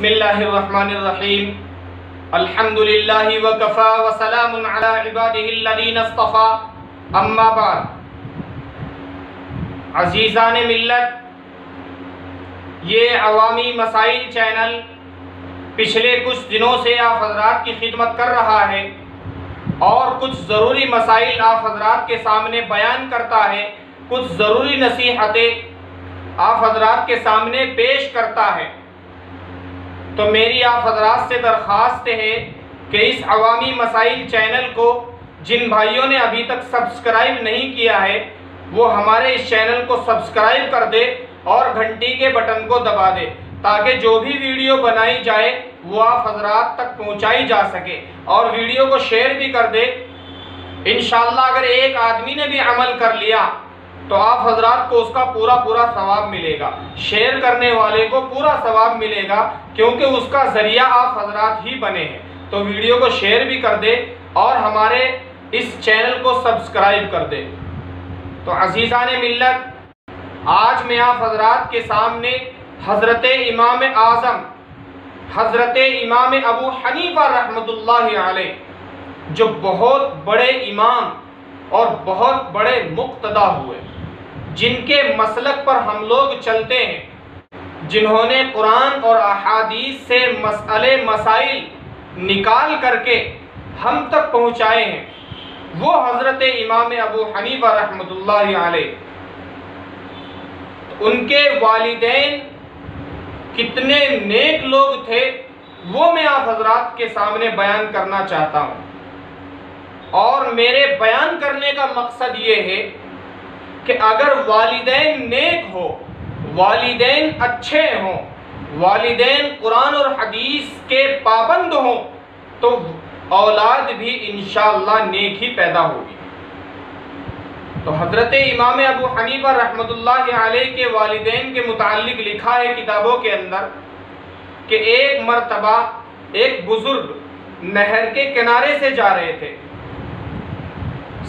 بسم اللہ الرحمن الرحیم الحمدللہ وکفا وسلام علی عبادہ الذین اصطفى اما بعد۔ عزیزان ملت، یہ عوامی مسائل چینل پچھلے کچھ دنوں سے آپ حضرات کی خدمت کر رہا ہے اور کچھ ضروری مسائل آپ حضرات کے سامنے بیان کرتا ہے، کچھ ضروری نصیحتیں آپ حضرات کے سامنے پیش کرتا ہے۔ تو میری آپ حضرات سے درخواست ہے کہ اس عوامی مسائل چینل کو جن بھائیوں نے ابھی تک سبسکرائب نہیں کیا ہے وہ ہمارے اس چینل کو سبسکرائب کر دے اور گھنٹی کے بٹن کو دبا دے تاکہ جو بھی ویڈیو بنائی جائے وہ آپ حضرات تک پہنچائی جا سکے، اور ویڈیو کو شیئر بھی کر دے۔ انشاءاللہ اگر ایک آدمی نے بھی عمل کر لیا تو آپ حضرات کو اس کا پورا ثواب ملے گا، شیئر کرنے والے کو پورا ثواب ملے گا، کیونکہ اس کا ذریعہ آپ حضرات ہی بنے ہیں۔ تو ویڈیو کو شیئر بھی کر دے اور ہمارے اس چینل کو سبسکرائب کر دے۔ تو عزیزان ملت، آج میں آپ حضرات کے سامنے حضرت امام اعظم حضرت امام ابو حنیفہ رحمۃ اللہ علیہ، جو بہت بڑے امام اور بہت بڑے مقتدا ہوئے، جن کے مسلک پر ہم لوگ چلتے ہیں، جنہوں نے قرآن اور احادیث سے مسائل نکال کر کے ہم تک پہنچائے ہیں، وہ حضرت امام ابو حنیفہ رحمۃ اللہ علیہ۔ ان کے والدین کتنے نیک لوگ تھے وہ میں آپ حضرات کے سامنے بیان کرنا چاہتا ہوں، اور میرے بیان کرنے کا مقصد یہ ہے کہ اگر والدین نیک ہو، والدین اچھے ہوں، والدین قرآن اور حدیث کے پابند ہوں تو اولاد بھی انشاءاللہ نیک ہی پیدا ہوگی۔ تو حضرت امام ابو حنیفہ رحمۃ اللہ علیہ کے والدین کے متعلق لکھا ہے کتابوں کے اندر کہ ایک مرتبہ ایک بزرگ نہر کے کنارے سے جا رہے تھے،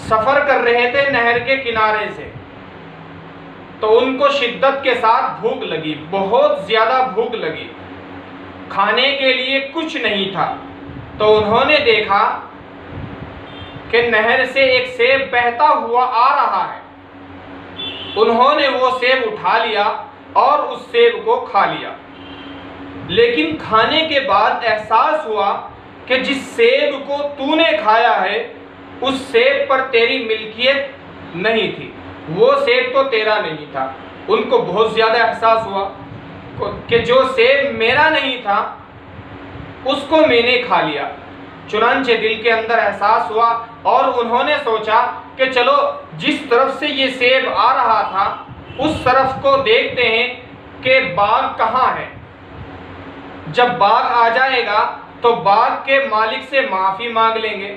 سفر کر رہے تھے نہر کے کنارے سے، تو ان کو شدت کے ساتھ بھوک لگی، بہت زیادہ بھوک لگی، کھانے کے لیے کچھ نہیں تھا۔ تو انہوں نے دیکھا کہ نہر سے ایک سیب بہتا ہوا آ رہا ہے، انہوں نے وہ سیب اٹھا لیا اور اس سیب کو کھا لیا، لیکن کھانے کے بعد احساس ہوا کہ جس سیب کو تو نے کھایا ہے اس سیب پر تیری ملکیت نہیں تھی، وہ سیب تو تیرا نہیں تھا۔ ان کو بہت زیادہ احساس ہوا کہ جو سیب میرا نہیں تھا اس کو میں نے کھا لیا۔ چنانچہ دل کے اندر احساس ہوا اور انہوں نے سوچا کہ چلو جس طرف سے یہ سیب آ رہا تھا اس طرف کو دیکھتے ہیں کہ باغ کہاں ہے، جب باغ آ جائے گا تو باغ کے مالک سے معافی مانگ لیں گے،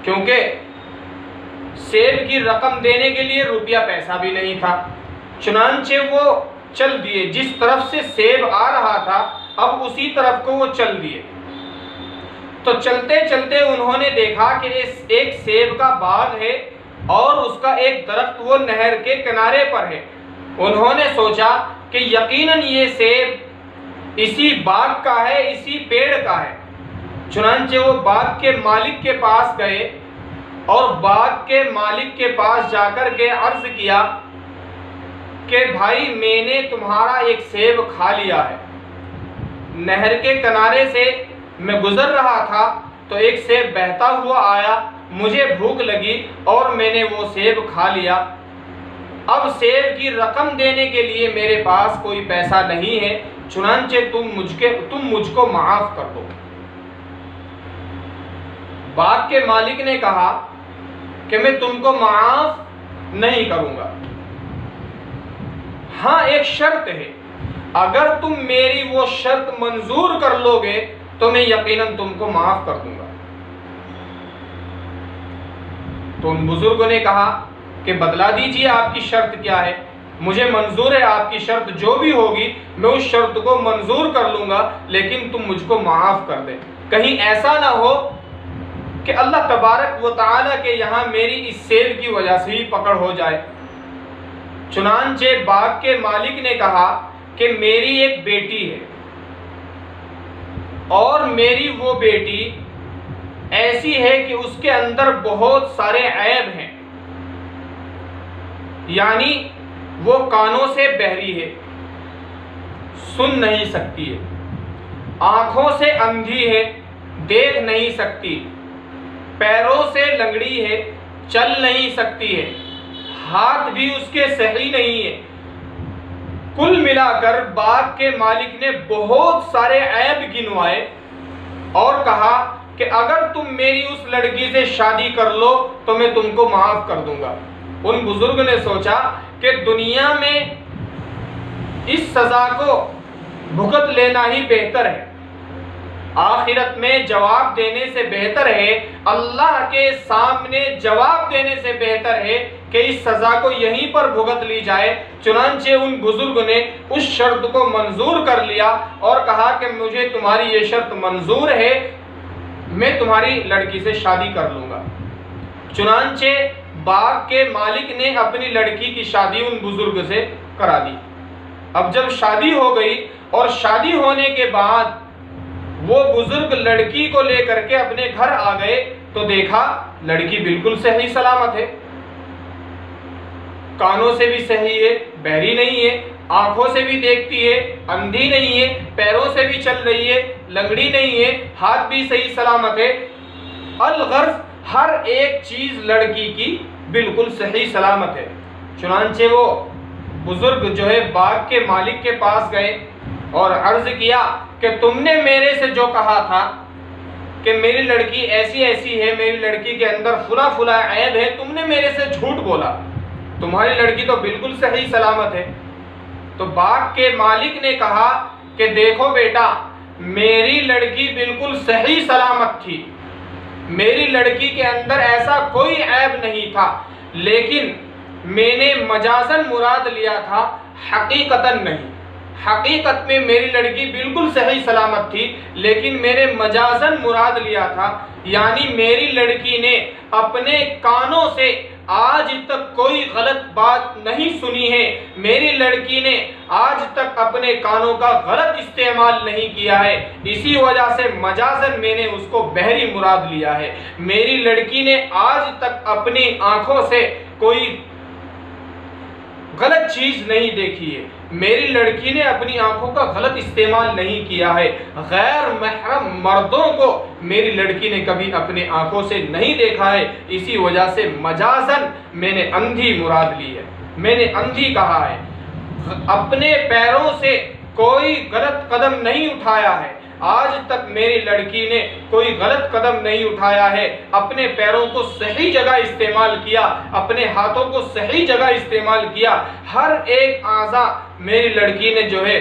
کیونکہ سیب کی رقم دینے کے لیے روپیہ پیسہ بھی نہیں تھا۔ چنانچہ وہ چل دیے، جس طرف سے سیب آ رہا تھا اب اسی طرف کو وہ چل دیے۔ تو چلتے چلتے انہوں نے دیکھا کہ ایک سیب کا باغ ہے اور اس کا ایک درخت وہ نہر کے کنارے پر ہے۔ انہوں نے سوچا کہ یقیناً یہ سیب اسی باغ کا ہے، اسی پیڑ کا ہے۔ چنانچہ وہ باغ کے مالک کے پاس گئے اور باغ کے مالک کے پاس جا کر کے عرض کیا کہ بھائی میں نے تمہارا ایک سیب کھا لیا ہے، نہر کے کنارے سے میں گزر رہا تھا تو ایک سیب بہتا ہوا آیا، مجھے بھوک لگی اور میں نے وہ سیب کھا لیا، اب سیب کی رقم دینے کے لیے میرے پاس کوئی پیسہ نہیں ہے، چنانچہ تم مجھ کو معاف کر دو۔ باغ کے مالک نے کہا کہ میں تم کو معاف نہیں کروں گا، ہاں ایک شرط ہے، اگر تم میری وہ شرط منظور کر لو گے تو میں یقیناً تم کو معاف کر دوں گا۔ تو ان بزرگوں نے کہا کہ بتلا دیجئے آپ کی شرط کیا ہے، مجھے منظور ہے آپ کی شرط جو بھی ہوگی میں اس شرط کو منظور کر لوں گا، لیکن تم مجھ کو معاف کر دیں، کہیں ایسا نہ ہو کہ اللہ تبارک و تعالیٰ کے یہاں میری اس سیب کی وجہ سے ہی پکڑ ہو جائے۔ چنانچہ باغ کے مالک نے کہا کہ میری ایک بیٹی ہے، اور میری وہ بیٹی ایسی ہے کہ اس کے اندر بہت سارے عیب ہیں، یعنی وہ کانوں سے بہری ہے، سن نہیں سکتی ہے، آنکھوں سے اندھی ہے، دیکھ نہیں سکتی، پیروں سے لنگڑی ہے، چل نہیں سکتی ہے، ہاتھ بھی اس کے صحیح نہیں ہے۔ کل ملا کر باغ کے مالک نے بہت سارے عیب گنوائے اور کہا کہ اگر تم میری اس لڑکی سے شادی کر لو تو میں تم کو معاف کر دوں گا۔ ان بزرگ نے سوچا کہ دنیا میں اس سزا کو بھگت لینا ہی بہتر ہے، آخرت میں جواب دینے سے بہتر ہے، اللہ کے سامنے جواب دینے سے بہتر ہے کہ اس سزا کو یہیں پر بھگت لی جائے۔ چنانچہ ان بزرگ نے اس شرط کو منظور کر لیا اور کہا کہ مجھے تمہاری یہ شرط منظور ہے، میں تمہاری لڑکی سے شادی کر لوں گا۔ چنانچہ باغ کے مالک نے اپنی لڑکی کی شادی ان بزرگ سے کرا دی۔ اب جب شادی ہو گئی اور شادی ہونے کے بعد وہ بزرگ لڑکی کو لے کر کے اپنے گھر آ گئے تو دیکھا لڑکی بالکل صحیح سلامت ہے، کانوں سے بھی صحیح ہے، بہری نہیں ہے، آنکھوں سے بھی دیکھتی ہے، اندھی نہیں ہے، پیروں سے بھی چل رہی ہے، لنگڑی نہیں ہے، ہاتھ بھی صحیح سلامت ہے، الغرض ہر ایک چیز لڑکی کی بالکل صحیح سلامت ہے۔ چنانچہ وہ بزرگ جو ہے باغ کے مالک کے پاس گئے اور عرض کیا کہ تم نے میرے سے جو کہا تھا کہ میری لڑکی ایسی ایسی ہے، میری لڑکی کے اندر فلاں فلاں عیب ہے، تم نے میرے سے جھوٹ بولا، تمہاری لڑکی تو بالکل صحیح سلامت ہے۔ تو باغ کے مالک نے کہا کہ دیکھو بیٹا، میری لڑکی بالکل صحیح سلامت تھی، میری لڑکی کے اندر ایسا کوئی عیب نہیں تھا، لیکن میں نے مجازاً مراد لیا تھا، حقیقتاً نہیں۔ حقیقت میں میری لڑکی بالکل صحیح سلامت تھی، لیکن میں نے مجازاً مراد لیا تھا، یعنی میری لڑکی نے اپنے کانوں سے آج تک کوئی غلط بات نہیں سنی ہے، میری لڑکی نے آج تک اپنے کانوں کا غلط استعمال نہیں کیا ہے، اسی وجہ سے مجازاً میں نے اس کو بہری مراد لیا ہے۔ میری لڑکی نے آج تک اپنی آنکھوں سے کوئی غلط چیز نہیں دیکھی ہے، میری لڑکی نے اپنی آنکھوں کا غلط استعمال نہیں کیا ہے، غیر محرم مردوں کو میری لڑکی نے کبھی اپنے آنکھوں سے نہیں دیکھا ہے، اسی وجہ سے مجازاً میں نے اندھی مراد لی ہے، میں نے اندھی کہا ہے، اپنے پیروں سے کوئی غلط قدم نہیں اٹھایا ہے، آج تک میری لڑکی نے کوئی غلط قدم نہیں اٹھایا ہے، اپنے پیروں کو صحیح جگہ استعمال کیا، اپنے ہاتھوں کو صحیح جگہ استعمال کیا، ہر ایک اعضاء میری لڑکی نے جو ہے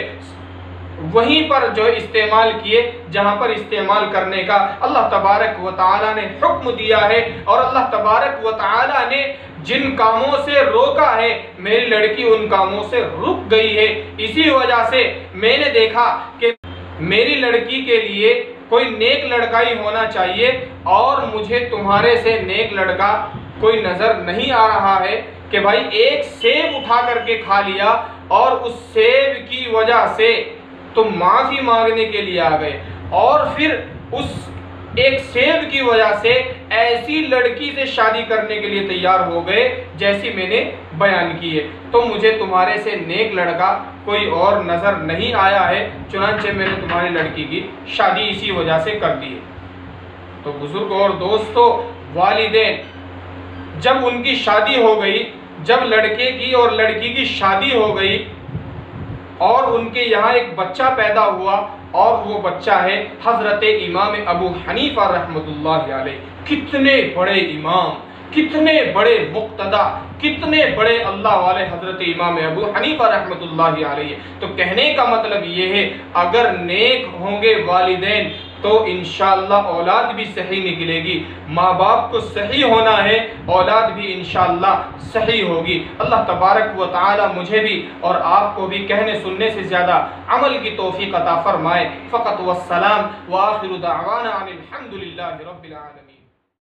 وہیں پر جو استعمال کیے جہاں پر استعمال کرنے کا اللہ تبارک و تعالی نے حکم دیا ہے، اور اللہ تبارک و تعالی نے جن کاموں سے روکا ہے میری لڑکی ان کاموں سے رک گئی ہے۔ اسی وجہ سے میں نے دیکھا کہ میری لڑکی کے لیے کوئی نیک لڑکا ہی ہونا چاہیے، اور مجھے تمہارے سے نیک لڑکا کوئی نظر نہیں آ رہا ہے کہ بھائی ایک سیب اٹھا کر کے کھا لیا اور اس سیب کی وجہ سے تم معافی مانگنے کے لیے آ گئے، اور پھر اس ایک سیب کی وجہ سے ایسی لڑکی سے شادی کرنے کے لیے تیار ہو گئے جیسی میں نے بیان کی ہے، تو مجھے تمہارے سے نیک لڑکا کوئی اور نظر نہیں آیا ہے، چنانچہ میں نے تمہاری لڑکی کی شادی اسی وجہ سے کر دی ہے۔ تو بزرگ اور دوستو، والدین جب ان کی شادی ہو گئی، جب لڑکے کی اور لڑکی کی شادی ہو گئی اور ان کے یہاں ایک بچہ پیدا ہوا، اور وہ بچہ ہے حضرت امام ابو حنیفہ رحمۃ اللہ علیہ۔ کتنے بڑے امام، کتنے بڑے مقتدا، کتنے بڑے اللہ والے حضرت امام ابو حنیفہ رحمۃ اللہ علیہ۔ تو کہنے کا مطلب یہ ہے اگر نیک ہوں گے والدین تو انشاءاللہ اولاد بھی صحیح نکلے گی، ماں باپ کو صحیح ہونا ہے، اولاد بھی انشاءاللہ صحیح ہوگی۔ اللہ تبارک و تعالی مجھے بھی اور آپ کو بھی کہنے سننے سے زیادہ عمل کی توفیق عطا فرمائے۔ فقط والسلام وآخر دعوانا ان الحمد للہ رب العالمین۔